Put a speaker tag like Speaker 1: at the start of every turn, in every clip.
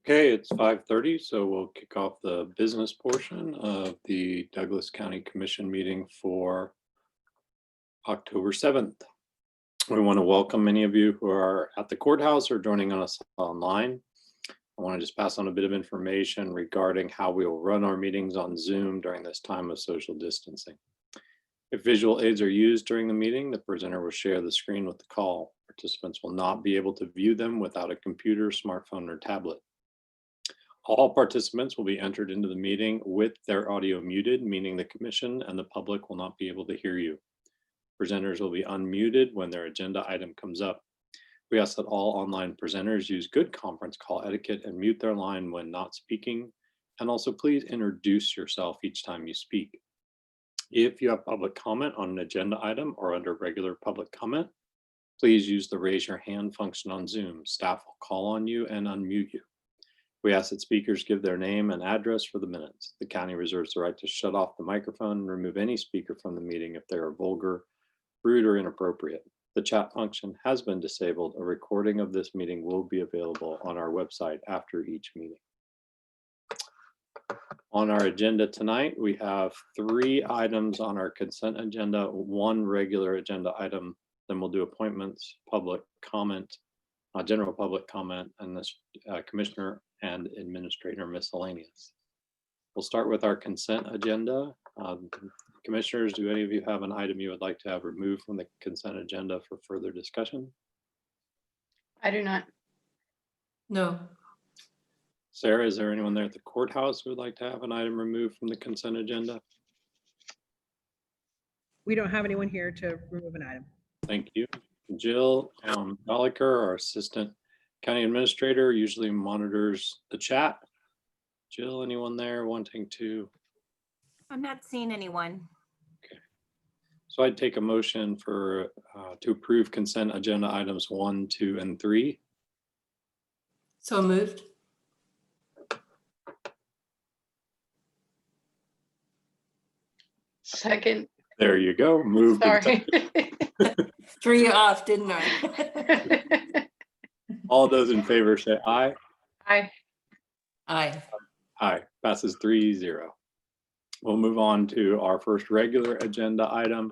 Speaker 1: Okay, it's 5:30, so we'll kick off the business portion of the Douglas County Commission meeting for October 7th. We want to welcome many of you who are at the courthouse or joining us online. I want to just pass on a bit of information regarding how we will run our meetings on Zoom during this time of social distancing. If visual aids are used during the meeting, the presenter will share the screen with the call. Participants will not be able to view them without a computer, smartphone, or tablet. All participants will be entered into the meeting with their audio muted, meaning the commission and the public will not be able to hear you. Presenters will be unmuted when their agenda item comes up. We ask that all online presenters use good conference call etiquette and mute their line when not speaking. And also please introduce yourself each time you speak. If you have public comment on an agenda item or under regular public comment, please use the raise your hand function on Zoom. Staff will call on you and unmute you. We ask that speakers give their name and address for the minutes. The county reserves the right to shut off the microphone and remove any speaker from the meeting if they are vulgar, rude, or inappropriate. The chat function has been disabled. A recording of this meeting will be available on our website after each meeting. On our agenda tonight, we have 3 items on our consent agenda, 1 regular agenda item, then we'll do appointments, public comment, general public comment, and this commissioner and administrator miscellaneous. We'll start with our consent agenda. Commissioners, do any of you have an item you would like to have removed from the consent agenda for further discussion?
Speaker 2: I do not.
Speaker 3: No.
Speaker 1: Sarah, is there anyone there at the courthouse who would like to have an item removed from the consent agenda?
Speaker 4: We don't have anyone here to remove an item.
Speaker 1: Thank you. Jill Gallagher, our assistant county administrator, usually monitors the chat. Jill, anyone there wanting to?
Speaker 3: I'm not seeing anyone.
Speaker 1: Okay. So I'd take a motion for to approve consent agenda items 1, 2, and 3.
Speaker 3: So moved.
Speaker 2: Second.
Speaker 1: There you go. Moved.
Speaker 2: Sorry.
Speaker 3: Threw you off, didn't I?
Speaker 1: All those in favor say aye.
Speaker 2: Aye.
Speaker 3: Aye.
Speaker 1: Aye. Passes 3-0. We'll move on to our first regular agenda item,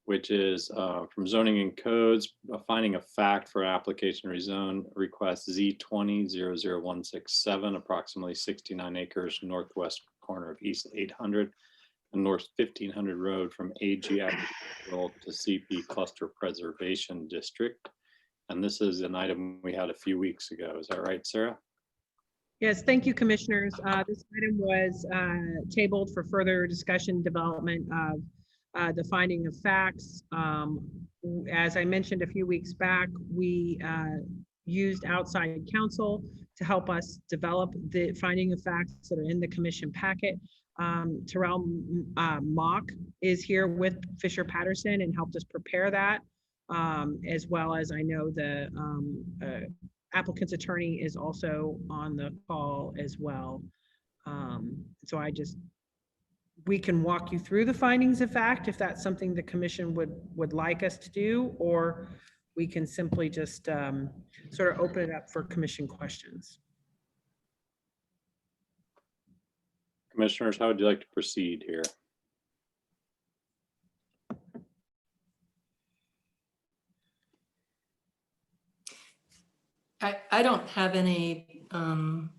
Speaker 1: which is from Zoning and Codes, finding a fact for application rezone request Z20-00167, approximately 69 acres northwest corner of East 800 and North 1500 Road from AG Agricultural to CP Cluster Preservation District. And this is an item we had a few weeks ago. Is that right, Sarah?
Speaker 4: Yes, thank you, commissioners. This item was tabled for further discussion development of the finding of facts. As I mentioned a few weeks back, we used outside counsel to help us develop the finding of facts that are in the commission packet. Terrell Mock is here with Fisher Patterson and helped us prepare that, as well as I know the applicant's attorney is also on the call as well. So we can walk you through the findings of fact if that's something the commission would like us to do, or we can simply just sort of open it up for commission questions.
Speaker 1: Commissioners, how would you like to proceed here?
Speaker 3: I don't have any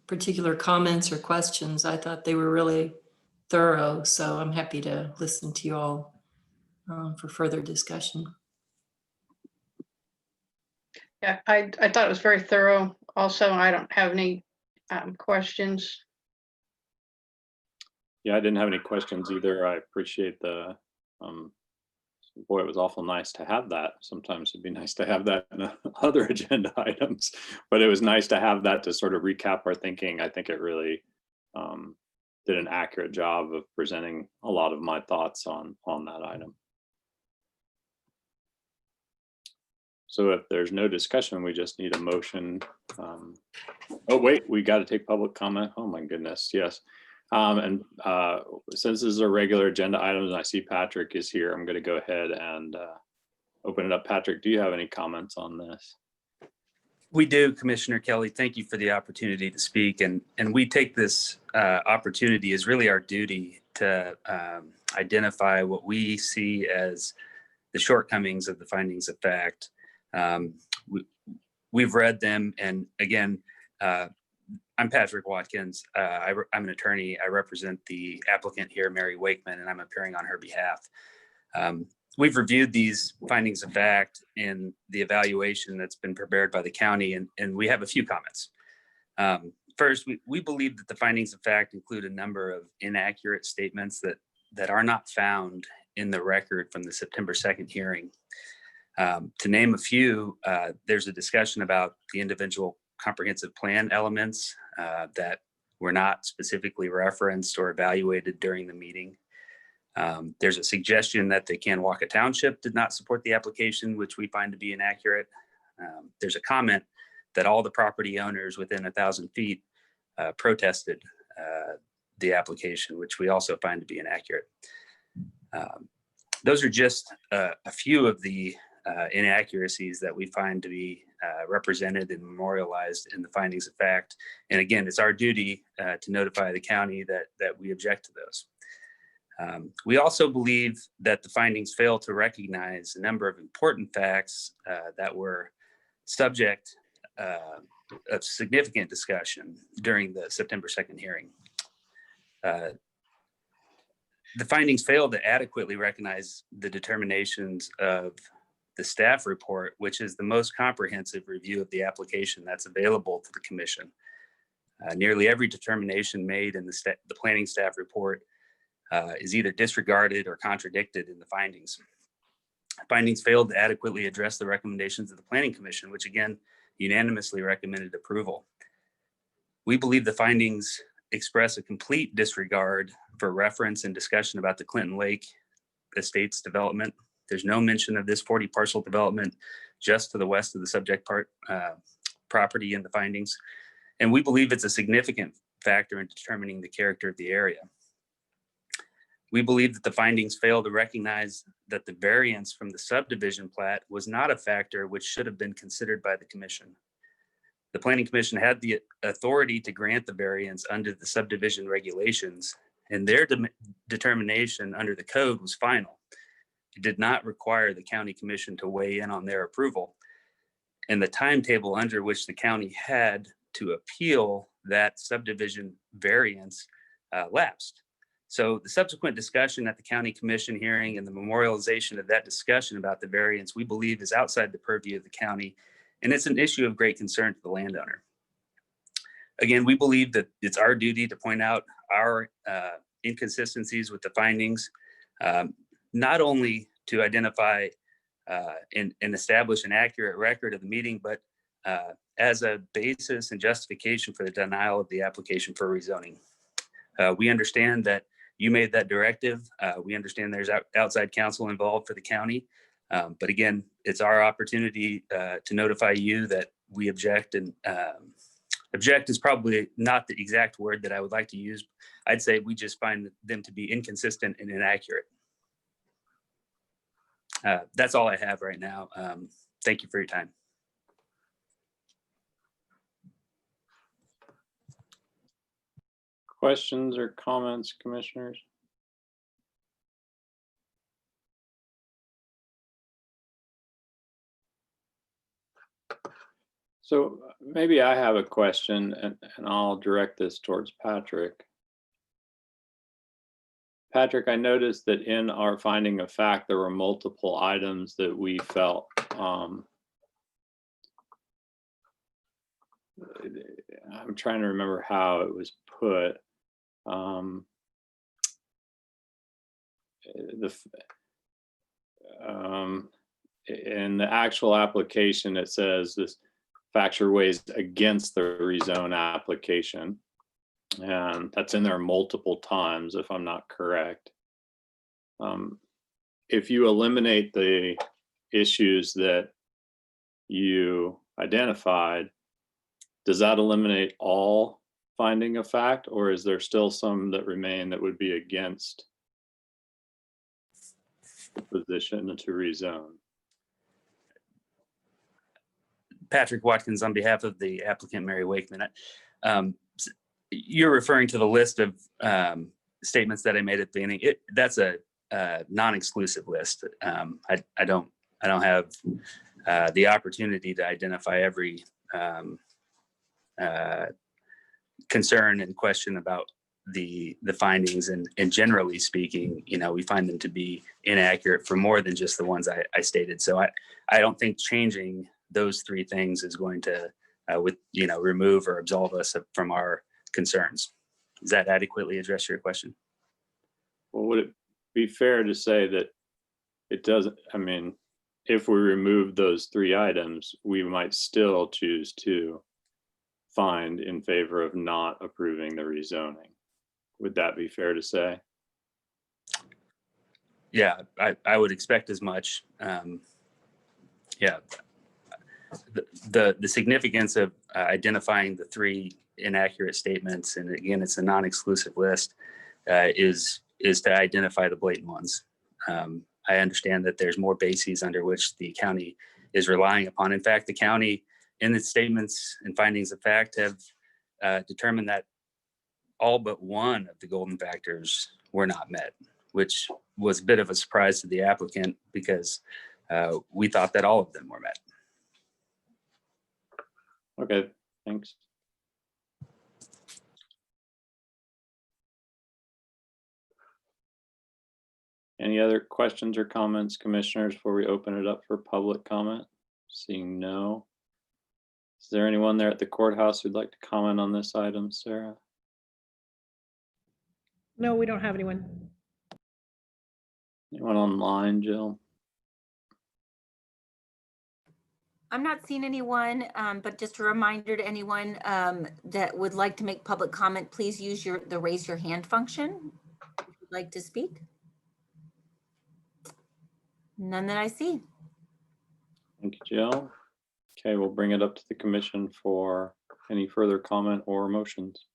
Speaker 3: particular comments or questions. I thought they were really thorough, so I'm happy to listen to you all for further discussion.
Speaker 2: Yeah, I thought it was very thorough. Also, I don't have any questions.
Speaker 1: Yeah, I didn't have any questions either. I appreciate the, boy, it was awful nice to have that. Sometimes it'd be nice to have that in other agenda items, but it was nice to have that to sort of recap our thinking. I think it really did an accurate job of presenting a lot of my thoughts on that item. So if there's no discussion, we just need a motion. Oh, wait, we got to take public comment. Oh my goodness, yes. Since this is a regular agenda item and I see Patrick is here, I'm going to go ahead and open it up. Patrick, do you have any comments on this?
Speaker 5: We do, Commissioner Kelly. Thank you for the opportunity to speak. And we take this opportunity as really our duty to identify what we see as the shortcomings of the findings of fact. We've read them. And again, I'm Patrick Watkins. I'm an attorney. I represent the applicant here, Mary Wakeman, and I'm appearing on her behalf. We've reviewed these findings of fact in the evaluation that's been prepared by the county, and we have a few comments. First, we believe that the findings of fact include a number of inaccurate statements that are not found in the record from the September 2nd hearing. To name a few, there's a discussion about the individual comprehensive plan elements that were not specifically referenced or evaluated during the meeting. There's a suggestion that the Kanawha Township did not support the application, which we find to be inaccurate. There's a comment that all the property owners within 1,000 feet protested the application, which we also find to be inaccurate. Those are just a few of the inaccuracies that we find to be represented and memorialized in the findings of fact. And again, it's our duty to notify the county that we object to those. We also believe that the findings fail to recognize a number of important facts that were subject of significant discussion during the September 2nd hearing. The findings fail to adequately recognize the determinations of the staff report, which is the most comprehensive review of the application that's available to the commission. Nearly every determination made in the planning staff report is either disregarded or contradicted in the findings. Findings failed to adequately address the recommendations of the Planning Commission, which again unanimously recommended approval. We believe the findings express a complete disregard for reference and discussion about the Clinton Lake Estates development. There's no mention of this 40 parcel development just to the west of the subject property in the findings. And we believe it's a significant factor in determining the character of the area. We believe that the findings fail to recognize that the variance from the subdivision plat was not a factor which should have been considered by the commission. The Planning Commission had the authority to grant the variance under the subdivision regulations, and their determination under the code was final. It did not require the county commission to weigh in on their approval, and the timetable under which the county had to appeal that subdivision variance lapsed. So the subsequent discussion at the county commission hearing and the memorialization of that discussion about the variance, we believe is outside the purview of the county, and it's an issue of great concern to the landowner. Again, we believe that it's our duty to point out our inconsistencies with the findings, not only to identify and establish an accurate record of the meeting, but as a basis and justification for the denial of the application for rezoning. We understand that you made that directive. We understand there's outside counsel involved for the county. But again, it's our opportunity to notify you that we object, and object is probably not the exact word that I would like to use. I'd say we just find them to be inconsistent and inaccurate. That's all I have right now. Thank you for your time.
Speaker 1: Questions or comments, commissioners? So maybe I have a question, and I'll direct this towards Patrick. Patrick, I noticed that in our finding of fact, there were multiple items that we felt I'm trying to remember how it was put. In the actual application, it says this factor weighs against the rezone application, and that's in there multiple times, if I'm not correct. If you eliminate the issues that you identified, does that eliminate all finding of fact, or is there still some that remain that would be against the position to rezone?
Speaker 5: Patrick Watkins on behalf of the applicant Mary Wakeman. You're referring to the list of statements that I made at the beginning. That's a non-exclusive list. I don't have the opportunity to identify every concern and question about the findings, and generally speaking, we find them to be inaccurate for more than just the ones I stated. So I don't think changing those three things is going to remove or absolve us from our concerns. Does that adequately address your question?
Speaker 1: Well, would it be fair to say that it doesn't, I mean, if we remove those three items, we might still choose to find in favor of not approving the rezoning? Would that be fair to say?
Speaker 5: Yeah, I would expect as much. Yeah. The significance of identifying the three inaccurate statements, and again, it's a non-exclusive list, is to identify the blatant ones. I understand that there's more bases under which the county is relying upon. In fact, the county, in its statements and findings of fact, have determined that all but one of the golden factors were not met, which was a bit of a surprise to the applicant because we thought that all of them were met.
Speaker 1: Okay, thanks. Any other questions or comments, commissioners, before we open it up for public comment? Seeing no. Is there anyone there at the courthouse who'd like to comment on this item, Sarah?
Speaker 4: No, we don't have anyone.
Speaker 1: Anyone online, Jill?
Speaker 6: I'm not seeing anyone, but just a reminder to anyone that would like to make public comment, please use the raise your hand function if you'd like to speak. None that I see.
Speaker 1: Thank you, Jill. Okay, we'll bring it up to the commission for any further comment or motions.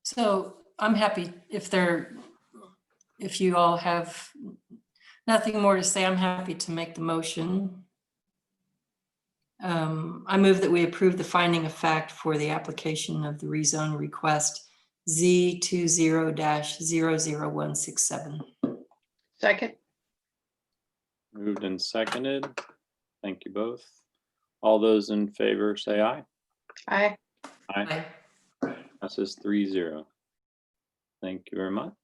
Speaker 3: So I'm happy if you all have nothing more to say, I'm happy to make the motion. I move that we approve the finding of fact for the application of the rezone request Z20-00167.
Speaker 2: Second.
Speaker 1: Moved and seconded. Thank you both. All those in favor say aye.
Speaker 2: Aye.
Speaker 3: Aye.
Speaker 1: Passes 3-0. Thank you very much.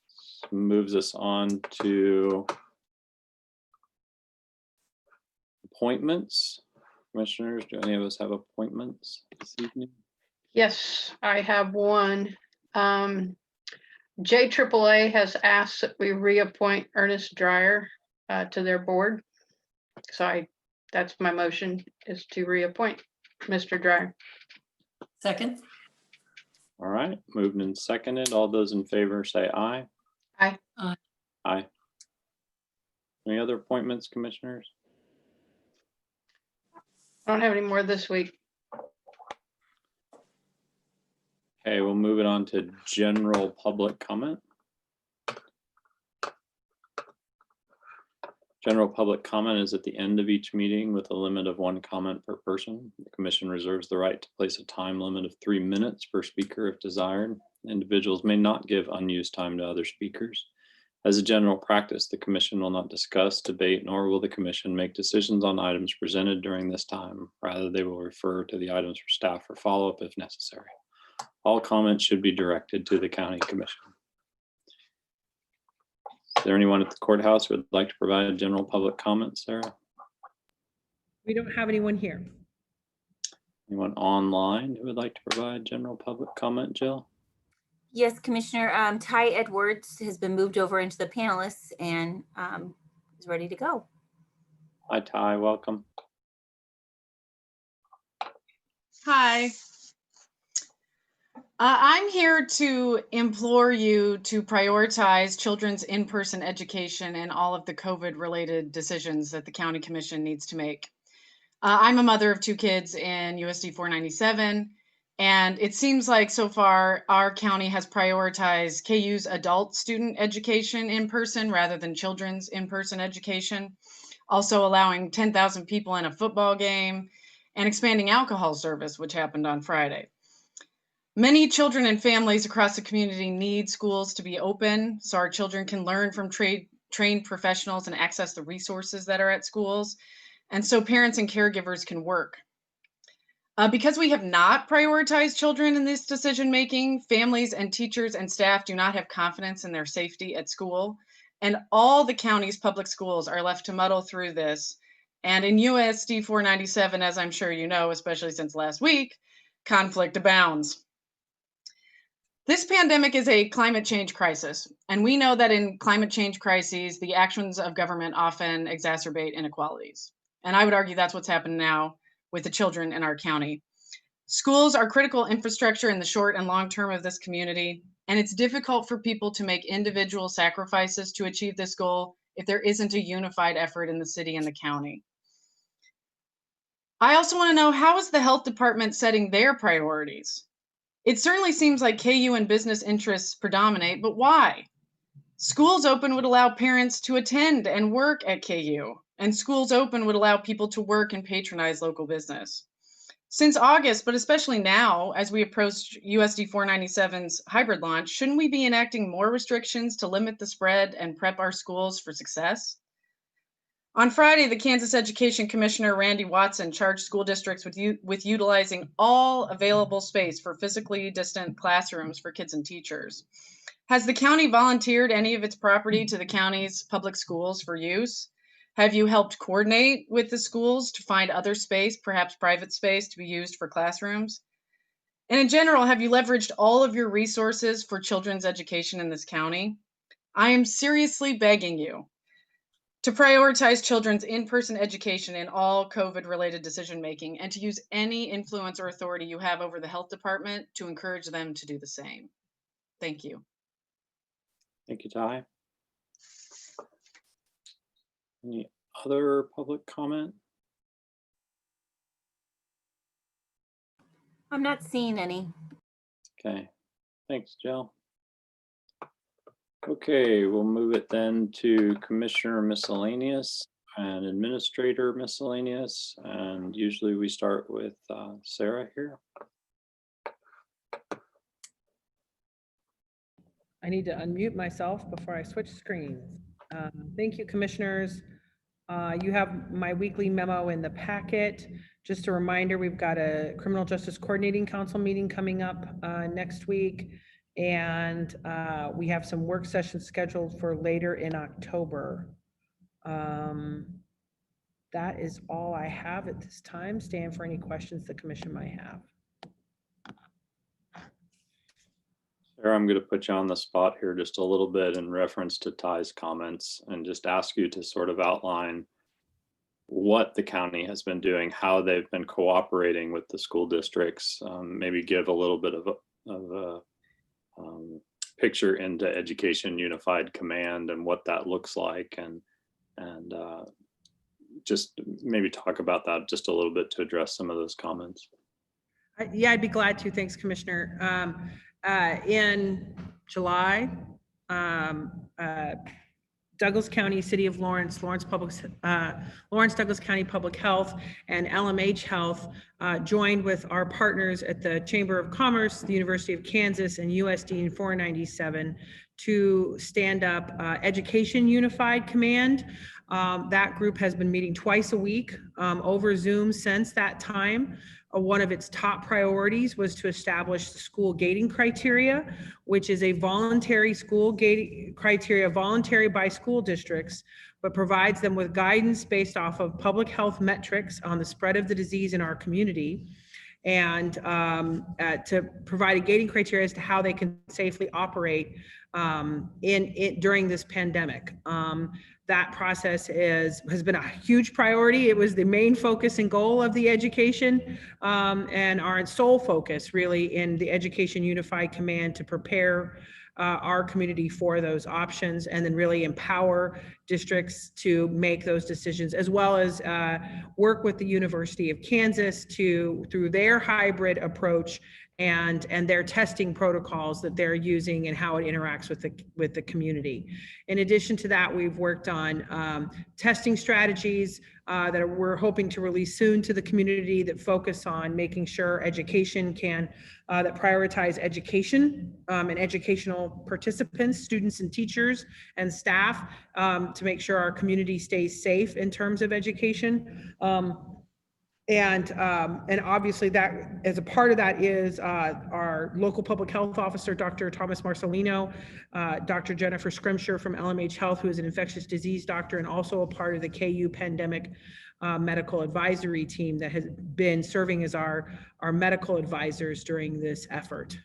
Speaker 1: This moves us on to appointments. Commissioners, do any of us have appointments this evening?
Speaker 2: Yes, I have one. JAAA has asked that we reappoint Ernest Dreyer to their board. So that's my motion, is to reappoint Mr. Dreyer.
Speaker 3: Second.
Speaker 1: All right, moved and seconded. All those in favor say aye.
Speaker 2: Aye.
Speaker 3: Aye.
Speaker 1: Aye. Any other appointments, commissioners?
Speaker 2: I don't have any more this week.
Speaker 1: Okay, we'll move it on to general public comment. General public comment is at the end of each meeting with a limit of 1 comment per person. The commission reserves the right to place a time limit of 3 minutes per speaker if desired. Individuals may not give unused time to other speakers. As a general practice, the commission will not discuss, debate, nor will the commission make decisions on items presented during this time. Rather, they will refer to the items for staff for follow-up if necessary. All comments should be directed to the county commission. Is there anyone at the courthouse who would like to provide a general public comment, Sarah?
Speaker 4: We don't have anyone here.
Speaker 1: Anyone online who would like to provide general public comment, Jill?
Speaker 6: Yes, Commissioner, Ty Edwards has been moved over into the panelists and is ready to go.
Speaker 1: Hi, Ty, welcome.
Speaker 7: Hi. I'm here to implore you to prioritize children's in-person education and all of the COVID-related decisions that the county commission needs to make. I'm a mother of 2 kids in USD 497, and it seems like so far our county has prioritized KU's adult student education in person rather than children's in-person education, also allowing 10,000 people in a football game and expanding alcohol service, which happened on Friday. Many children and families across the community need schools to be open so our children can learn from trained professionals and access the resources that are at schools, and so parents and caregivers can work. Because we have not prioritized children in this decision making, families and teachers and staff do not have confidence in their safety at school, and all the county's public schools are left to muddle through this. And in USD 497, as I'm sure you know, especially since last week, conflict abounds. This pandemic is a climate change crisis, and we know that in climate change crises, the actions of government often exacerbate inequalities. And I would argue that's what's happened now with the children in our county. Schools are critical infrastructure in the short and long term of this community, and it's difficult for people to make individual sacrifices to achieve this goal if there isn't a unified effort in the city and the county. I also want to know, how is the health department setting their priorities? It certainly seems like KU and business interests predominate, but why? Schools open would allow parents to attend and work at KU, and schools open would allow people to work and patronize local business. Since August, but especially now, as we approach USD 497's hybrid launch, shouldn't we be enacting more restrictions to limit the spread and prep our schools for success? On Friday, the Kansas Education Commissioner, Randy Watson, charged school districts with utilizing all available space for physically distant classrooms for kids and teachers. Has the county volunteered any of its property to the county's public schools for use? Have you helped coordinate with the schools to find other space, perhaps private space, to be used for classrooms? And in general, have you leveraged all of your resources for children's education in this county? I am seriously begging you to prioritize children's in-person education in all COVID-related decision-making, and to use any influence or authority you have over the health department to encourage them to do the same. Thank you.
Speaker 1: Thank you, Ty. Any other public comment?
Speaker 6: I'm not seeing any.
Speaker 1: Okay, thanks, Jill. Okay, we'll move it then to Commissioner Miscellaneous and Administrator Miscellaneous. And usually we start with Sarah here.
Speaker 4: I need to unmute myself before I switch screens. Thank you, commissioners. You have my weekly memo in the packet. Just a reminder, we've got a Criminal Justice Coordinating Council meeting coming up next week. And we have some work sessions scheduled for later in October. That is all I have at this time. Stand for any questions the commission might have.
Speaker 1: Sarah, I'm going to put you on the spot here just a little bit in reference to Ty's comments, and just ask you to sort of outline what the county has been doing, how they've been cooperating with the school districts, maybe give a little bit of a picture into Education Unified Command and what that looks like, and just maybe talk about that just a little bit to address some of those comments.
Speaker 4: Yeah, I'd be glad to. Thanks, Commissioner. In July, Douglas County, City of Lawrence, Lawrence Douglas County Public Health, and LMH Health joined with our partners at the Chamber of Commerce, the University of Kansas, and USD 497 to stand up Education Unified Command. That group has been meeting twice a week over Zoom since that time. One of its top priorities was to establish the school gating criteria, which is a voluntary school gating criteria, voluntary by school districts, but provides them with guidance based off of public health metrics on the spread of the disease in our community, and to provide a gating criteria as to how they can safely operate during this pandemic. that process has been a huge priority. It was the main focus and goal of the education and our sole focus really in the Education Unified Command to prepare our community for those options and then really empower districts to make those decisions, as well as work with the University of Kansas through their hybrid approach and their testing protocols that they're using and how it interacts with the community. In addition to that, we've worked on testing strategies that we're hoping to release soon to the community that focus on making sure education that prioritize education and educational participants, students and teachers and staff to make sure our community stays safe in terms of education. And obviously that as a part of that is our local public health officer, Dr. Thomas Marcelino, Dr. Jennifer Scrimshire from LMH Health, who is an infectious disease doctor and also a part of the KU pandemic medical advisory team that has been serving as our medical advisors during this effort.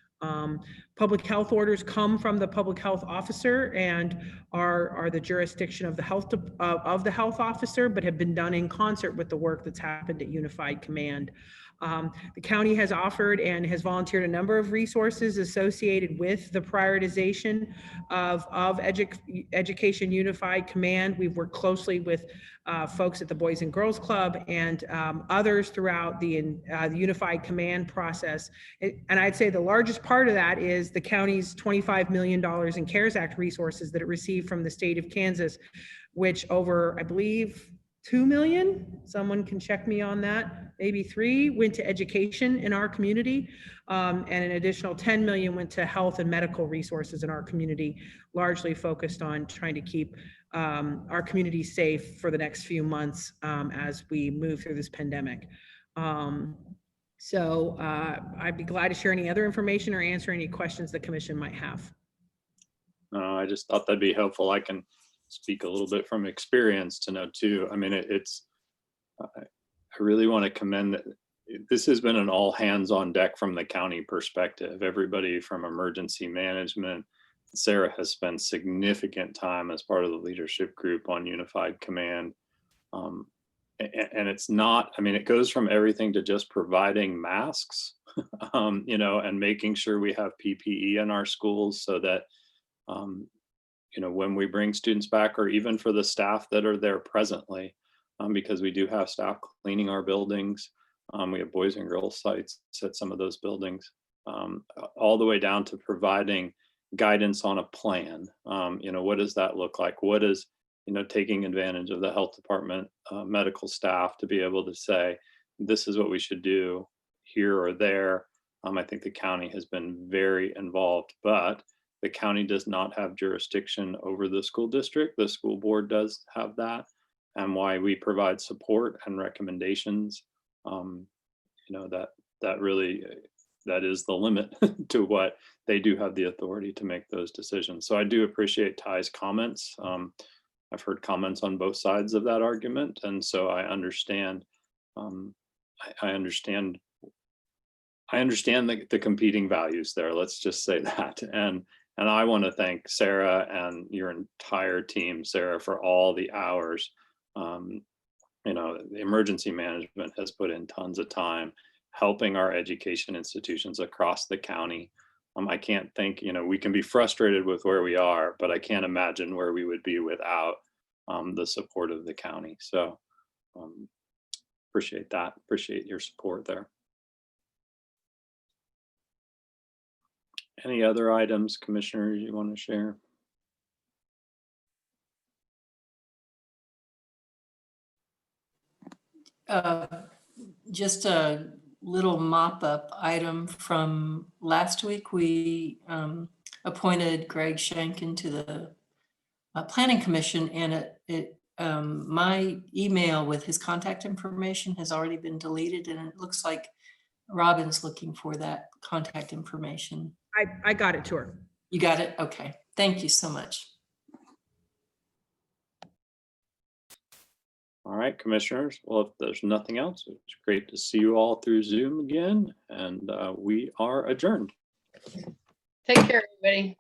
Speaker 4: Public health orders come from the public health officer and are the jurisdiction of the health officer, but have been done in concert with the work that's happened at Unified Command. The county has offered and has volunteered a number of resources associated with the prioritization of Education Unified Command. We've worked closely with folks at the Boys and Girls Club and others throughout the Unified Command process. And I'd say the largest part of that is the county's $25 million in CARES Act resources that it received from the state of Kansas, which over, I believe, 2 million, someone can check me on that, maybe 3 went to education in our community, and an additional 10 million went to health and medical resources in our community, largely focused on trying to keep our community safe for the next few months as we move through this pandemic. So I'd be glad to share any other information or answer any questions the commission might have.
Speaker 1: I just thought that'd be helpful. I can speak a little bit from experience to know too. I mean, I really want to commend that this has been an all hands on deck from the county perspective. Everybody from emergency management. Sarah has spent significant time as part of the leadership group on Unified Command. And it's not, I mean, it goes from everything to just providing masks, and making sure we have PPE in our schools so that, when we bring students back, or even for the staff that are there presently, because we do have staff cleaning our buildings. We have boys and girls sites at some of those buildings, all the way down to providing guidance on a plan. What does that look like? What is, taking advantage of the health department, medical staff to be able to say, this is what we should do here or there. I think the county has been very involved, but the county does not have jurisdiction over the school district. The school board does have that, and why we provide support and recommendations. That is the limit to what they do have the authority to make those decisions. So I do appreciate Ty's comments. I've heard comments on both sides of that argument, and so I understand. I understand the competing values there. Let's just say that. And I want to thank Sarah and your entire team, Sarah, for all the hours. The emergency management has put in tons of time helping our education institutions across the county. I can't think, we can be frustrated with where we are, but I can't imagine where we would be without the support of the county. So appreciate that. Appreciate your support there. Any other items, commissioners, you want to share?
Speaker 3: Just a little mop-up item from last week. We appointed Greg Shankin to the Planning Commission, and my email with his contact information has already been deleted, and it looks like Robin's looking for that contact information.
Speaker 4: I got it to her.
Speaker 3: You got it? Okay. Thank you so much.
Speaker 1: All right, commissioners. Well, if there's nothing else, it's great to see you all through Zoom again, and we are adjourned.
Speaker 2: Take care, everybody.